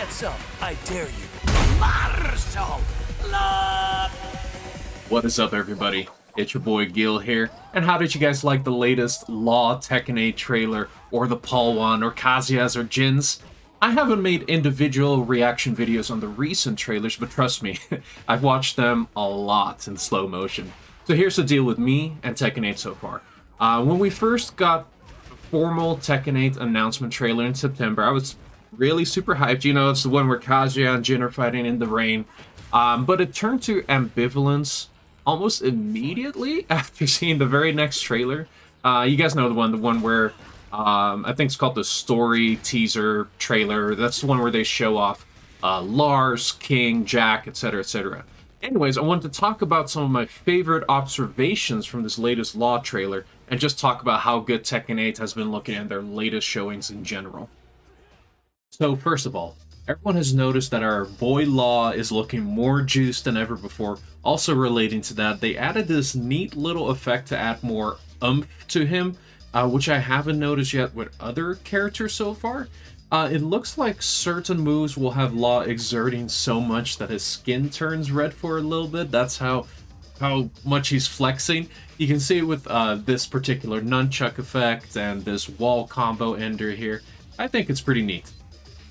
hands up, I dare you. Martial Law! What is up, everybody? It's your boy Gil here. And how did you guys like the latest Law Tekken 8 trailer, or the Palwan, or Kazuyas, or Jins? I haven't made individual reaction videos on the recent trailers, but trust me, I've watched them a lot in slow motion. So here's the deal with me and Tekken 8 so far. When we first got the formal Tekken 8 announcement trailer in September, I was really super hyped. You know, it's the one where Kazuya and Jin are fighting in the rain. But it turned to ambivalence almost immediately after seeing the very next trailer. You guys know the one where I think it's called the story teaser trailer. That's the one where they show off Lars, King, Jack, etc., etc. Anyways, I wanted to talk about some of my favorite observations from this latest Law trailer, and just talk about how good Tekken 8 has been looking in their latest showings in general. So first of all, everyone has noticed that our boy Law is looking more juiced than ever before. Also relating to that, they added this neat little effect to add more oomph to him, which I haven't noticed yet with other characters so far. It looks like certain moves will have Law exerting so much that his skin turns red for a little bit. That's how much he's flexing. You can see it with this particular nunchuck effect and this wall combo ender here. I think it's pretty neat.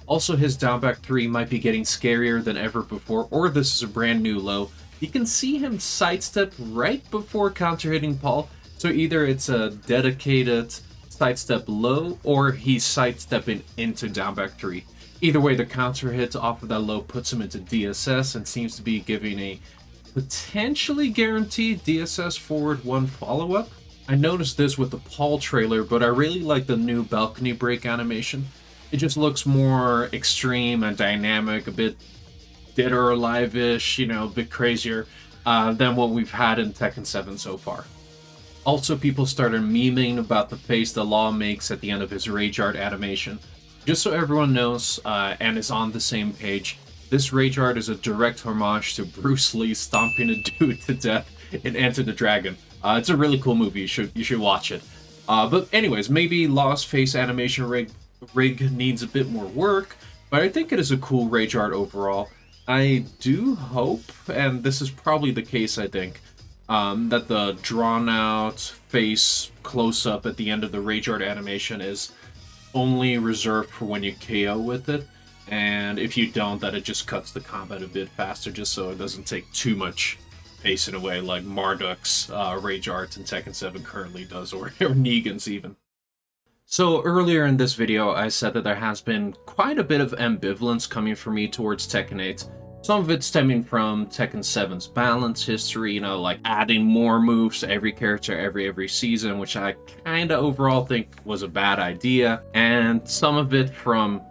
Also, his down back 3 might be getting scarier than ever before, or this is a brand new low. You can see him sidestep right before counter hitting Paul, so either it's a dedicated sidestep low, or he's sidestepping into down back 3. Either way, the counter hit off of that low puts him into DSS and seems to be giving a potentially guaranteed DSS forward 1 follow-up. I noticed this with the Paul trailer, but I really like the new balcony break animation. It just looks more extreme and dynamic, a bit Dead or Alive-ish, you know, a bit crazier than what we've had in Tekken 7 so far. Also, people started memeing about the face that Law makes at the end of his Rage Art animation. Just so everyone knows and is on the same page, this Rage Art is a direct homage to Bruce Lee stomping a dude to death in Enter the Dragon. It's a really cool movie, you should watch it. But anyways, maybe Law's face animation rig needs a bit more work, but I think it is a cool Rage Art overall. I do hope, and this is probably the case I think, that the drawn out face close-up at the end of the Rage Art animation is only reserved for when you KO with it, and if you don't, that it just cuts the combat a bit faster, just so it doesn't take too much pacing away like Marduk's Rage Art in Tekken 7 currently does, or Negan's even. So earlier in this video, I said that there has been quite a bit of ambivalence coming from me towards Tekken 8. Some of it stemming from Tekken 7's balance history, you know, like adding more moves to every character every season, which I kinda overall think was a bad idea. And some of it from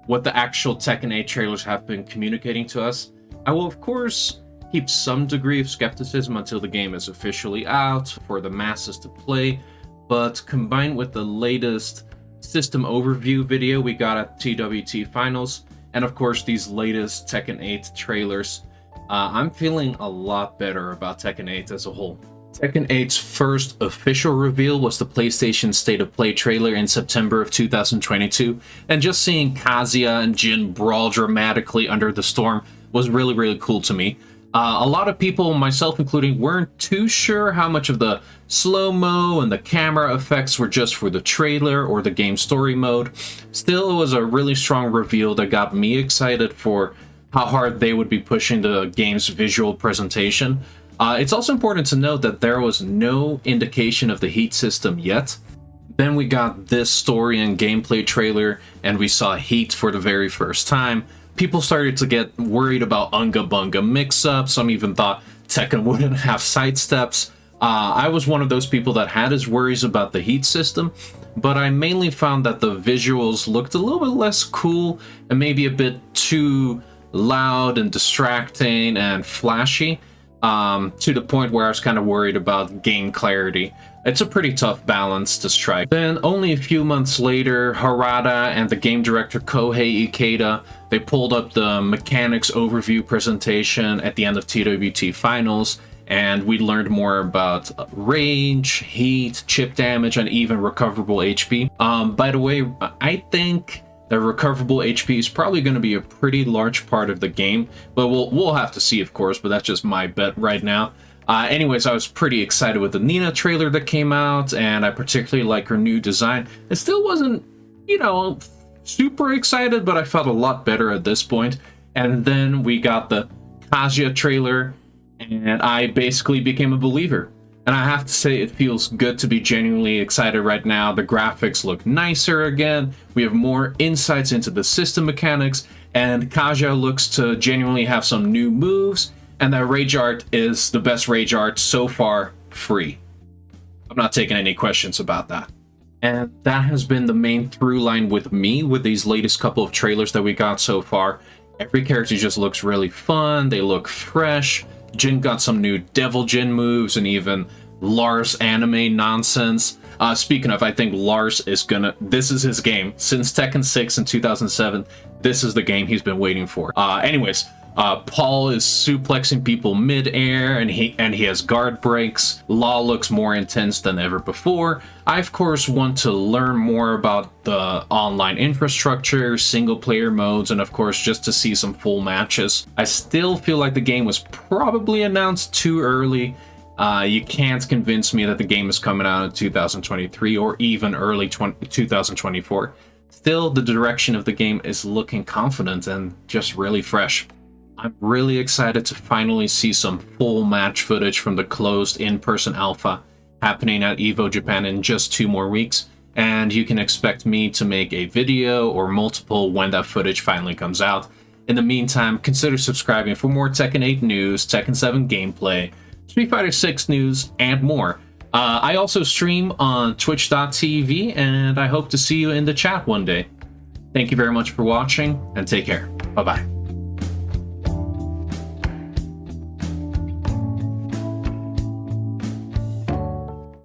what the actual Tekken 8 trailers have been communicating to us. I will, of course, keep some degree of skepticism until the game is officially out for the masses to play. But combined with the latest system overview video we got at TWT Finals, and of course these latest Tekken 8 trailers, I'm feeling a lot better about Tekken 8 as a whole. Tekken 8's first official reveal was the PlayStation State of Play trailer in September of 2022, and just seeing Kazuya and Jin brawl dramatically under the storm was really cool to me. A lot of people, myself including, weren't too sure how much of the slow-mo and the camera effects were just for the trailer or the game story mode. Still, it was a really strong reveal that got me excited for how hard they would be pushing the game's visual presentation. It's also important to note that there was no indication of the heat system yet. Then we got this story and gameplay trailer, and we saw heat for the very first time. People started to get worried about Unga Bunga mix-ups. Some even thought Tekken wouldn't have sidesteps. I was one of those people that had his worries about the heat system, but I mainly found that the visuals looked a little bit less cool and maybe a bit too loud and distracting and flashy, to the point where I was kind of worried about game clarity. It's a pretty tough balance to strike. Then only a few months later, Harada and the game director Kohei Ikeda, they pulled up the mechanics overview presentation at the end of TWT Finals, and we learned more about range, heat, chip damage, and even recoverable HP. By the way, I think The recoverable HP is probably going to be a pretty large part of the game, but we'll have to see, of course, but that's just my bet right now. Anyways, I was pretty excited with the Nina trailer that came out, and I particularly like her new design. It still wasn't, you know, super excited, but I felt a lot better at this point. And then we got the Kazuya trailer, and I basically became a believer. And I have to say, it feels good to be genuinely excited right now. The graphics look nicer again. We have more insights into the system mechanics, and Kazuya looks to genuinely have some new moves, and that rage art is the best rage art so far, free. I'm not taking any questions about that. And that has been the main through line with me with these latest couple of trailers that we got so far. Every character just looks really fun, they look fresh. Jin got some new Devil Jin moves and even Lars anime nonsense. Speaking of, I think Lars is this is his game. Since Tekken 6 in 2007, this is the game he's been waiting for. Anyways, Paul is suplexing people mid-air, and he has guard breaks. Law looks more intense than ever before. I, of course, want to learn more about the online infrastructure, single-player modes, and of course, just to see some full matches. I still feel like the game was probably announced too early. You can't convince me that the game is coming out in 2023 or even early 2024. Still, the direction of the game is looking confident and just really fresh. I'm really excited to finally see some full match footage from the closed in-person alpha happening at EVO Japan in just 2 more weeks, and you can expect me to make a video or multiple when that footage finally comes out. In the meantime, consider subscribing for more Tekken 8 news, Tekken 7 gameplay, Street Fighter 6 news, and more. I also stream on twitch.tv, and I hope to see you in the chat one day. Thank you very much for watching, and take care. Bye-bye.